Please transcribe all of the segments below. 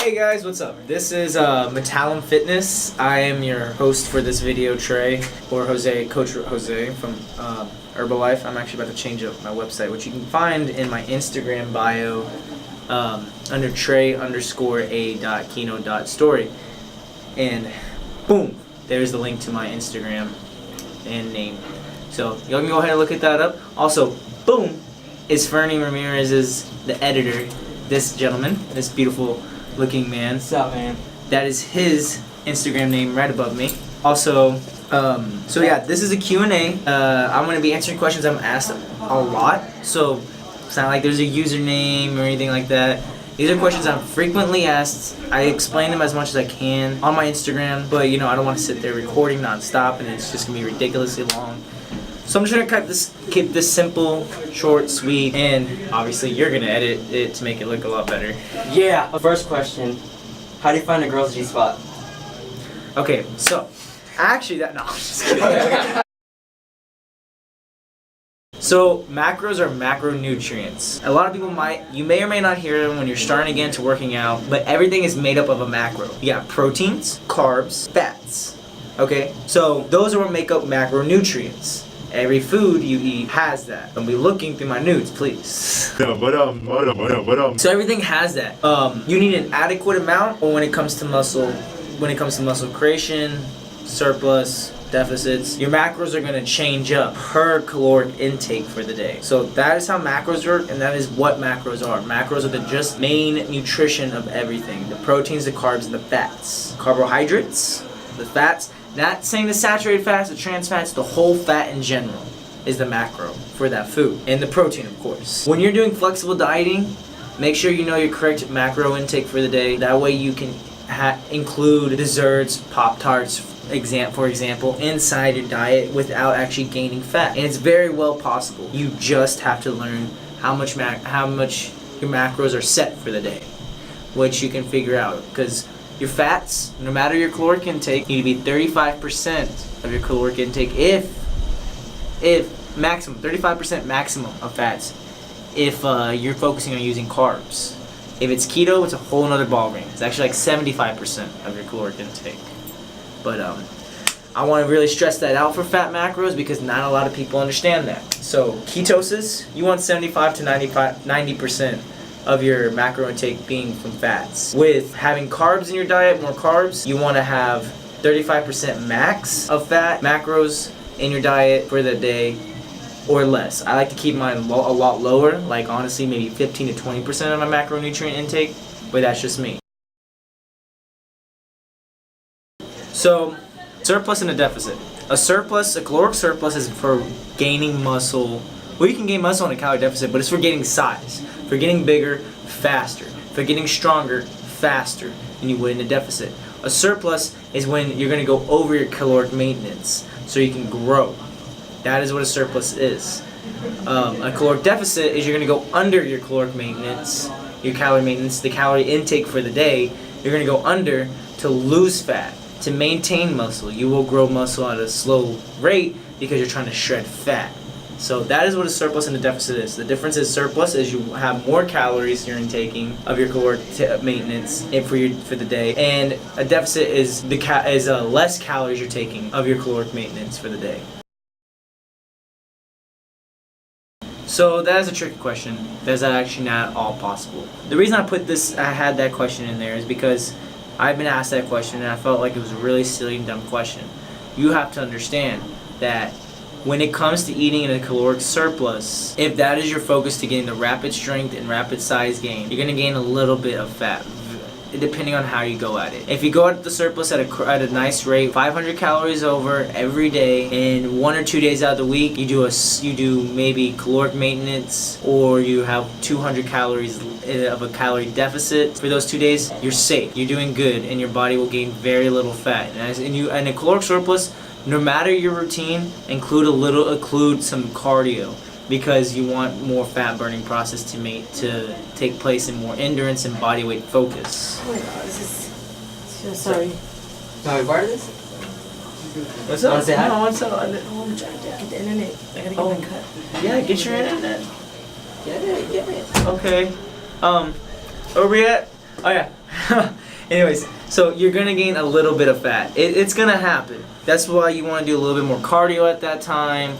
Hey guys, what's up? This is Metallum Fitness. I am your host for this video, Trey, or Jose, Coach Jose from Herbalife. I'm actually about to change up my website, which you can find in my Instagram bio under Trey_a.kino.story. And boom, there's the link to my Instagram and name. So y'all can go ahead and look at that up. Also, boom, is Fernie Ramirez's the editor. This gentleman, this beautiful looking man. What's up, man? That is his Instagram name right above me. Also, so yeah, this is a Q&A. I'm going to be answering questions I'm asked a lot. So it's not like there's a username or anything like that. These are questions I'm frequently asked. I explain them as much as I can on my Instagram, but you know, I don't want to sit there recording nonstop and it's just going to be ridiculously long. So I'm just going to keep this simple, short, sweet, and obviously you're going to edit it to make it look a lot better. Yeah, first question. How do you find a girl's G-spot? Okay, so, actually no, I'm just kidding. So, macros are macronutrients. A lot of people you may or may not hear them when you're starting again to working out, but everything is made up of a macro. You got proteins, carbs, fats. Okay, so those are what make up macronutrients. Every food you eat has that. Don't be looking through my nudes, please. So everything has that. You need an adequate amount, or when it comes to muscle creation, surplus, deficits, your macros are gonna change up per caloric intake for the day. So that is how macros work, and that is what macros are. Macros are the just main nutrition of everything. The proteins, the carbs, and the fats. Carbohydrates, the fats. Not saying the saturated fats, the trans fats, the whole fat in general is the macro for that food. And the protein, of course. When you're doing flexible dieting, make sure you know your correct macro intake for the day. That way you can include desserts, Pop-Tarts, for example, inside your diet without actually gaining fat. And it's very well possible. You just have to learn how much your macros are set for the day, which you can figure out. Because your fats, no matter your caloric intake, need to be 35% of your caloric intake if maximum, 35% maximum of fats if you're focusing on using carbs. If it's keto, it's a whole nother ballgame. It's actually like 75% of your caloric intake. But I want to really stress that out for fat macros because not a lot of people understand that. So ketosis, you want 75 to 90% of your macro intake being from fats. With having carbs in your diet, more carbs, you want to have 35% max of fat macros in your diet for the day or less. I like to keep mine a lot lower, like honestly maybe 15 to 20% of my macronutrient intake, but that's just me. So, surplus and a deficit. A caloric surplus is for gaining muscle. Well, you can gain muscle in a calorie deficit, but it's for getting size, for getting bigger faster, for getting stronger faster than you would in a deficit. A surplus is when you're going to go over your caloric maintenance so you can grow. That is what a surplus is. A caloric deficit is you're going to go under your caloric maintenance, your calorie maintenance, the calorie intake for the day. You're going to go under to lose fat, to maintain muscle. You will grow muscle at a slow rate because you're trying to shred fat. So that is what a surplus and a deficit is. The difference is surplus is you have more calories you're intaking of your caloric maintenance for the day, and a deficit is less calories you're taking of your caloric maintenance for the day. So that is a tricky question. That's actually not all possible. The reason I had that question in there is because I've been asked that question and I felt like it was a really silly and dumb question. You have to understand that when it comes to eating in a caloric surplus, if that is your focus to getting the rapid strength and rapid size gain, you're going to gain a little bit of fat, depending on how you go at it. If you go at the surplus at a nice rate, 500 calories over every day, and 1 or 2 days out of the week, you do maybe caloric maintenance, or you have 200 calories of a calorie deficit for those 2 days, you're safe. You're doing good, and your body will gain very little fat. And a caloric surplus, no matter your routine, include some cardio because you want more fat burning process to take place and more endurance and body weight focus. Oh my god, this is so sorry. Are you part of this? What's up? Wanna say hi? No, what's up? Oh, I'm trying to get the internet. I gotta get my cut. Yeah, get your internet. Get it. Okay. Where we at? Oh yeah. Anyways, so you're gonna gain a little bit of fat. It's gonna happen. That's why you want to do a little bit more cardio at that time.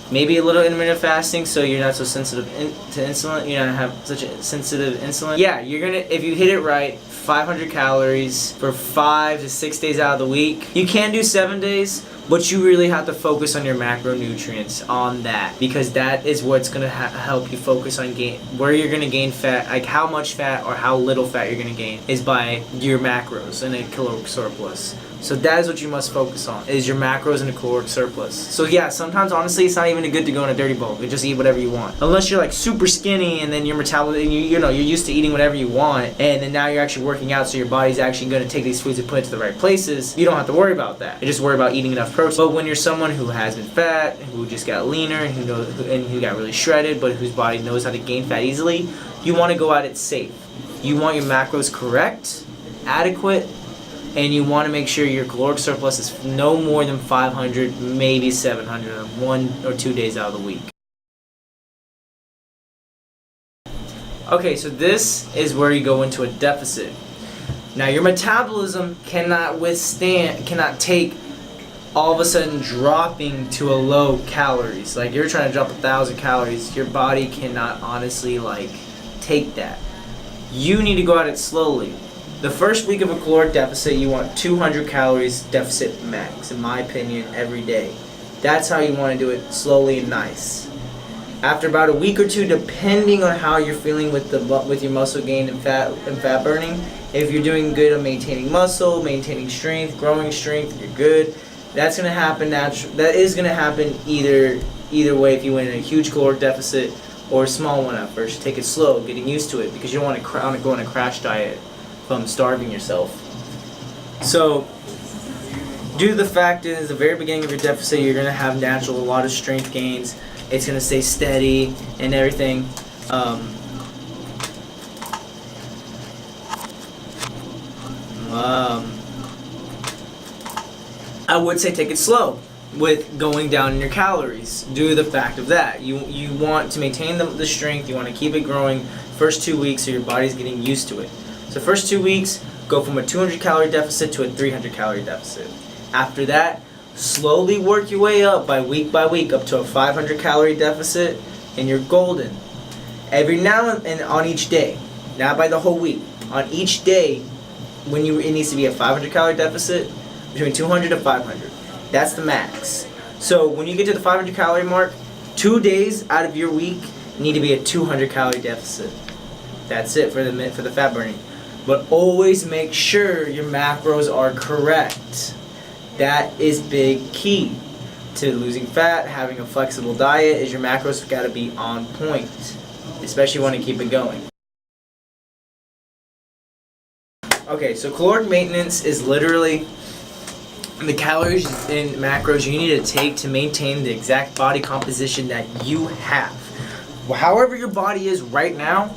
Maybe a little intermittent fasting, so you're not so sensitive to insulin. You don't have such a sensitive insulin. Yeah, you're gonna, if you hit it right, 500 calories for 5 to 6 days out of the week. You can do 7 days, but you really have to focus on your macronutrients on that, because that is what's gonna help you focus on where you're gonna gain fat, like how much fat or how little fat you're gonna gain is by your macros and a caloric surplus. So that is what you must focus on, is your macros and a caloric surplus. So yeah, sometimes honestly it's not even good to go in a dirty bulk and just eat whatever you want. Unless you're like super skinny and then your metabolism, you know, you're used to eating whatever you want, and then now you're actually working out, so your body's actually going to take these foods and put it to the right places. You don't have to worry about that. You just worry about eating enough protein. But when you're someone who has been fat, who just got leaner, and who got really shredded, but whose body knows how to gain fat easily, you want to go at it safe. You want your macros correct, adequate, and you want to make sure your caloric surplus is no more than 500, maybe 700 on 1 or 2 days out of the week. Okay, so this is where you go into a deficit. Now your metabolism cannot take all of a sudden dropping to a low calories. Like you're trying to drop 1,000 calories, your body cannot honestly take that. You need to go at it slowly. The first week of a caloric deficit, you want 200 calories deficit max, in my opinion, every day. That's how you want to do it, slowly and nice. After about a week or two, depending on how you're feeling with your muscle gain and fat burning, if you're doing good on maintaining muscle, maintaining strength, growing strength, you're good. That's gonna happen naturally. That is gonna happen either way. If you went in a huge caloric deficit or a small one at first, take it slow, getting used to it, because you don't want to go on a crash diet from starving yourself. So, due to the fact is, the very beginning of your deficit, you're gonna have a lot of strength gains. It's gonna stay steady and everything. I would say take it slow with going down in your calories due to the fact of that. You want to maintain the strength, you want to keep it growing first 2 weeks so your body's getting used to it. So first 2 weeks, go from a 200 calorie deficit to a 300 calorie deficit. After that, slowly work your way up by week up to a 500 calorie deficit, and you're golden. Every now and on each day, not by the whole week, on each day, it needs to be a 500 calorie deficit, between 200 to 500. That's the max. So when you get to the 500 calorie mark, 2 days out of your week need to be a 200 calorie deficit. That's it for the fat burning. But always make sure your macros are correct. That is big key to losing fat, having a flexible diet, is your macros got to be on point, especially when you keep it going. Okay, so caloric maintenance is literally the calories and macros you need to take to maintain the exact body composition that you have. However your body is right now,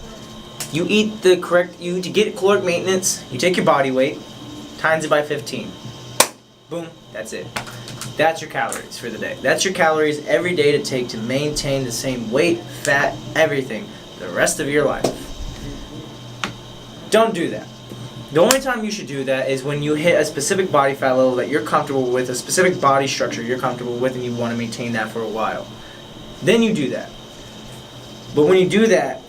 you eat the correct, to get caloric maintenance, you take your body weight, times it by 15. Boom, that's it. That's your calories for the day. That's your calories every day to take to maintain the same weight, fat, everything, the rest of your life. Don't do that. The only time you should do that is when you hit a specific body fat level that you're comfortable with, a specific body structure you're comfortable with, and you want to maintain that for a while. Then you do that. But when you do that,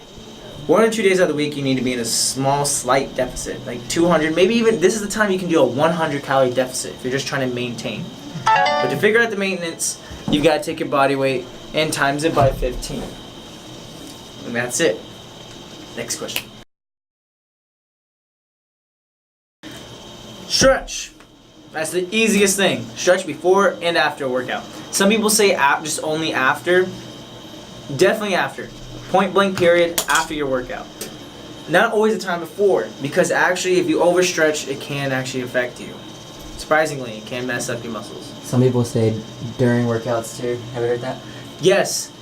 1 or 2 days out of the week, you need to be in a small, slight deficit, like 200, maybe even, this is the time you can do a 100 calorie deficit if you're just trying to maintain. But to figure out the maintenance, you've got to take your body weight and times it by 15. And that's it. Next question. Stretch. That's the easiest thing. Stretch before and after a workout. Some people say just only after. Definitely after. Point blank period, after your workout. Not always the time before, because actually if you overstretch, it can actually affect you. Surprisingly, it can mess up your muscles. Some people say during workouts too. Have you heard that? Yes.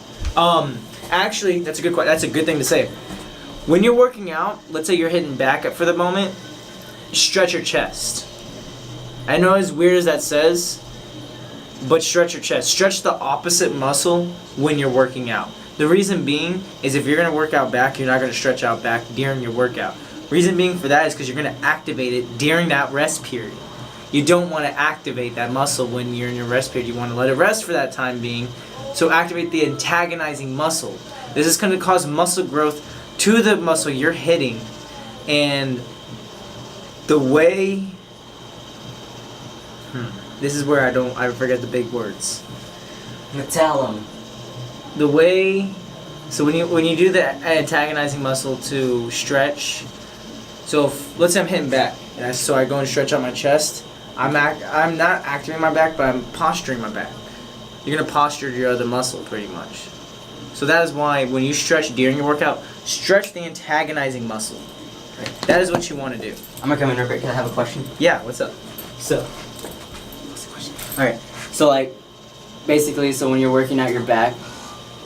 Actually, that's a good thing to say. When you're working out, let's say you're hitting back up for the moment, stretch your chest. I know as weird as that says, but stretch your chest. Stretch the opposite muscle when you're working out. The reason being is if you're going to work out back, you're not going to stretch out back during your workout. Reason being for that is because you're going to activate it during that rest period. You don't want to activate that muscle when you're in your rest period. You want to let it rest for that time being. So activate the antagonizing muscle. This is going to cause muscle growth to the muscle you're hitting. And the way... This is where I forget the big words. Metallum. The way... So when you do the antagonizing muscle to stretch... So let's say I'm hitting back. So I go and stretch out my chest. I'm not activating my back, but I'm posturing my back. You're going to posture your other muscle pretty much. So that is why when you stretch during your workout, stretch the antagonizing muscle. That is what you want to do. I'm gonna come in real quick. Can I have a question? Yeah, what's up? So, what's the question? Alright, so like, basically, so when you're working out your back,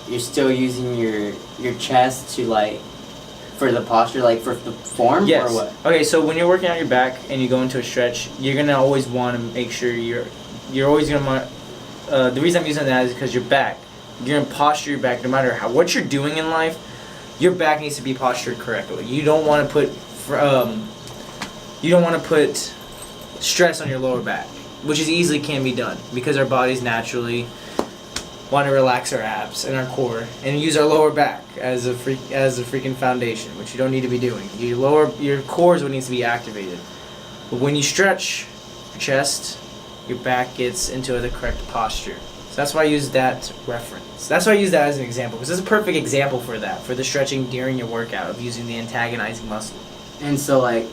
you're still using your chest to like, for the posture, like for the form, Yes. or what? Okay, so when you're working out your back and you go into a stretch, you're gonna always want to make sure you're always gonna want. The reason I'm using that is because your back, you're gonna posture your back no matter what you're doing in life. Your back needs to be postured correctly. You don't want to put stress on your lower back, which is easily can be done because our bodies naturally want to relax our abs and our core and use our lower back as a freaking foundation, which you don't need to be doing. Your core is what needs to be activated. But when you stretch your chest, your back gets into the correct posture. So that's why I use that reference. That's why I use that as an example, because it's a perfect example for that, for the stretching during your workout of using the antagonizing muscle. And so like,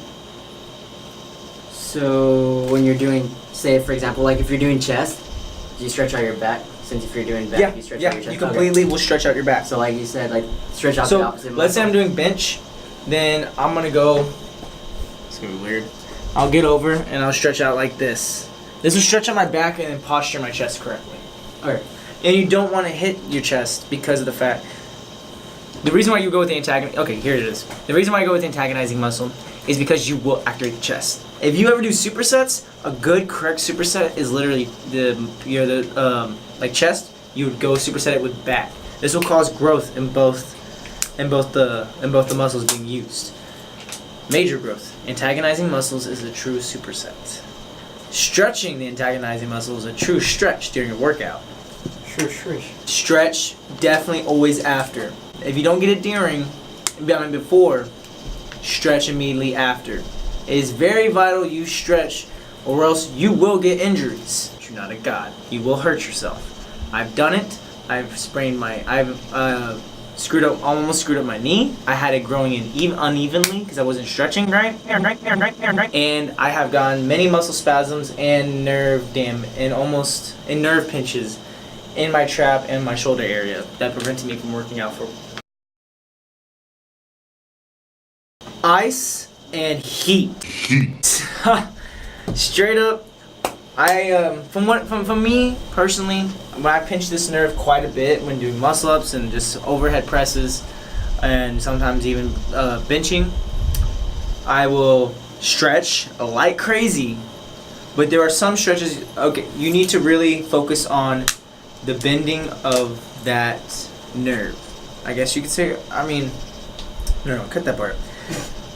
so when you're doing, say for example, like if you're doing chest, do you stretch out your back? Since if you're doing back, you stretch out your chest. You completely will stretch out your back. So like you said, like stretch out the opposite muscle. Let's say I'm doing bench, then I'm gonna go. It's gonna be weird. I'll get over and I'll stretch out like this. This will stretch out my back and then posture my chest correctly. Alright. And you don't want to hit your chest because of the fact. The reason why you go with the antagonizing. Okay, here it is. The reason why I go with the antagonizing muscle is because you will activate the chest. If you ever do supersets, a good correct superset is literally like chest. You would go superset it with back. This will cause growth in both the muscles being used. Major growth. Antagonizing muscles is a true superset. Stretching the antagonizing muscle is a true stretch during a workout. Sure. Stretch definitely always after. If you don't get it before, stretch immediately after. It is very vital you stretch, or else you will get injuries. You're not a god. You will hurt yourself. I've done it. I've almost screwed up my knee. I had it growing in unevenly because I wasn't stretching right. And I have gotten many muscle spasms and nerve and nerve pinches in my trap and my shoulder area that prevented me from working out for. Ice and heat. Straight up. From me personally, when I pinch this nerve quite a bit when doing muscle ups and just overhead presses, and sometimes even benching, I will stretch like crazy. But there are some stretches. Okay, you need to really focus on the bending of that nerve. I guess you could say. I mean, no, cut that part.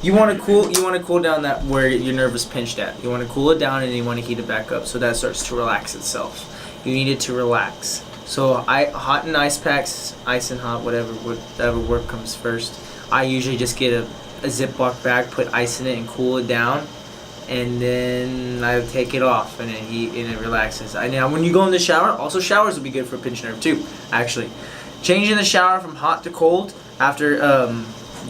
You want to cool down that where your nerve is pinched at. You want to cool it down and you want to heat it back up so that starts to relax itself. You need it to relax. So hot and ice packs, ice and hot, whatever work comes first. I usually just get a Ziploc bag, put ice in it and cool it down, and then I take it off and it relaxes. Now when you go in the shower, also showers will be good for a pinched nerve too. Actually, changing the shower from hot to cold after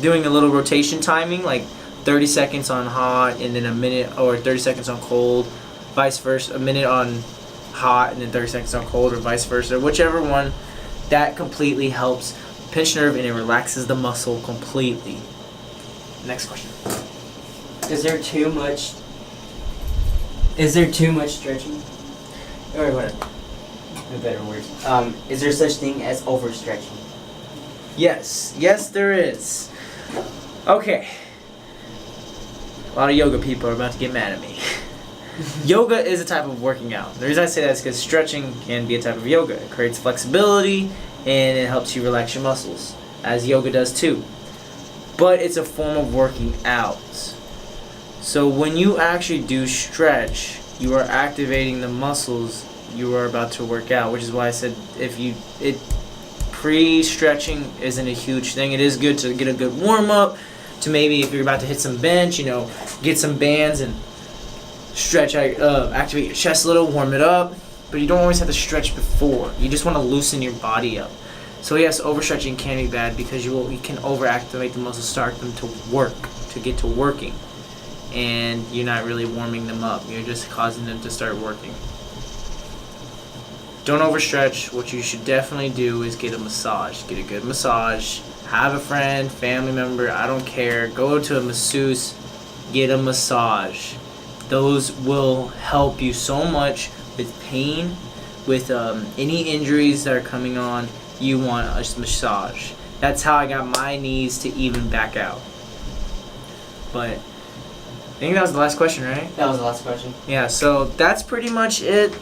doing a little rotation timing, like 30 seconds on hot and then a minute, or 30 seconds on cold, vice versa, a minute on hot and then 30 seconds on cold, or vice versa, whichever one, that completely helps pinch nerve and it relaxes the muscle completely. Next question. Is there too much stretching? Or whatever. In better words. Is there such thing as overstretching? Yes, there is. Okay. A lot of yoga people are about to get mad at me. Yoga is a type of working out. The reason I say that is because stretching can be a type of yoga. It creates flexibility and it helps you relax your muscles, as yoga does too. but it's a form of working out. So when you actually do stretch, you are activating the muscles you are about to work out, which is why I said pre-stretching isn't a huge thing. It is good to get a good warm-up, to maybe if you're about to hit some bench, get some bands and stretch, activate your chest a little, warm it up, but you don't always have to stretch before. You just want to loosen your body up. So yes, overstretching can be bad because you can overactivate the muscles, start them to work, to get to working, and you're not really warming them up. You're just causing them to start working. Don't overstretch. What you should definitely do is get a massage. Get a good massage. Have a friend, family member, I don't care. Go to a masseuse, get a massage. Those will help you so much with pain, with any injuries that are coming on. You want a massage. That's how I got my knees to even back out. But I think that was the last question, right? That was the last question. Yeah, so that's pretty much it.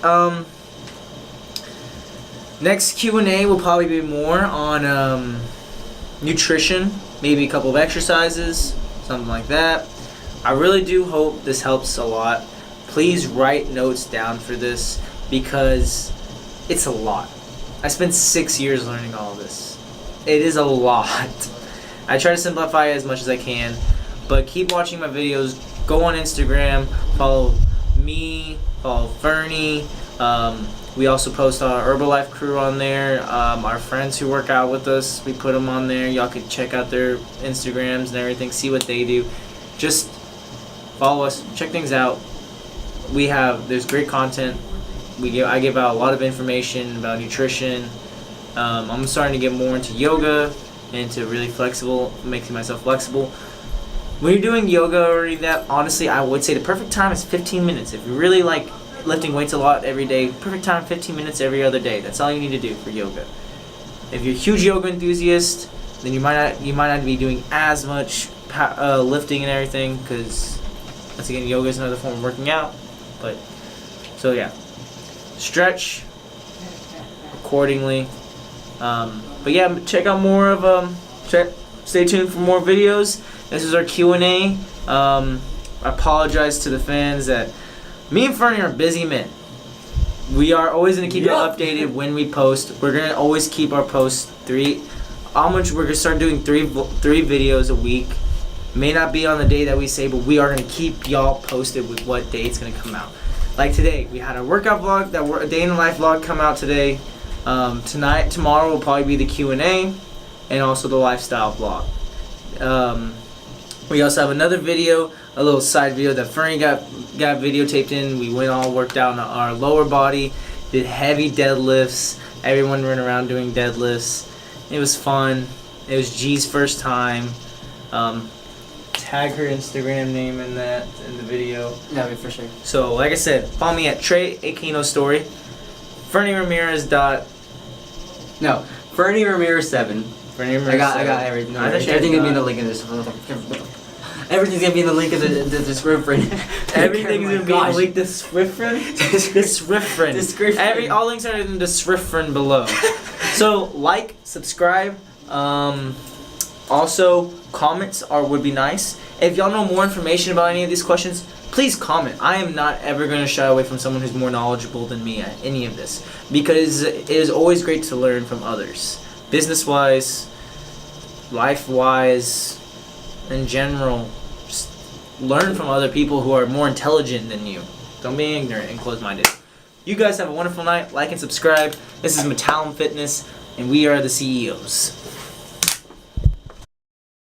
Next Q&A will probably be more on nutrition, maybe a couple of exercises, something like that. I really do hope this helps a lot. Please write notes down for this because it's a lot. I spent 6 years learning all of this. It is a lot. I try to simplify it as much as I can, but keep watching my videos. Go on Instagram, follow me, follow Fernie. We also post our Herbalife crew on there. Our friends who work out with us, we put them on there. Y'all can check out their Instagrams and everything, see what they do. Just follow us, check things out. There's great content. I give out a lot of information about nutrition. I'm starting to get more into yoga and to really making myself flexible. When you're doing yoga or that, honestly, I would say the perfect time is 15 minutes. If you really like lifting weights a lot every day, perfect time 15 minutes every other day. That's all you need to do for yoga. If you're a huge yoga enthusiast, then you might not be doing as much lifting and everything, because once again, yoga is another form of working out. But so yeah, stretch accordingly. But yeah, check out more of stay tuned for more videos. This is our Q&A. I apologize to the fans that me and Fernie are busy men. We are always going to keep you updated when we post. We're going to always keep our posts we're going to start doing three videos a week. May not be on the day that we say, but we are going to keep y'all posted with what day it's going to come out. Like today, we had a workout vlog, a day in the life vlog come out today. Tomorrow will probably be the Q&A and also the lifestyle vlog. We also have another video, a little side video that Fernie got videotaped in. We went all worked out on our lower body, did heavy deadlifts. Everyone ran around doing deadlifts. It was fun. It was G's first time. Tag her Instagram name in the video. No, for sure. So like I said, follow me at Trey Aquino Story. Fernie Ramirez Fernie Ramirez 7. Fernie Ramirez. I got everything. Everything's gonna be in the link in this. Everything's gonna be in the link in the description. Everything's gonna be in the link. The description. All links are in the description below. So like, subscribe. Also, comments would be nice. If y'all know more information about any of these questions, please comment. I am not ever going to shy away from someone who's more knowledgeable than me at any of this, because it is always great to learn from others. Business-wise, life-wise, in general, just learn from other people who are more intelligent than you. Don't be ignorant and close-minded. You guys have a wonderful night. Like and subscribe. This is Metallum Fitness, and we are the CEOs.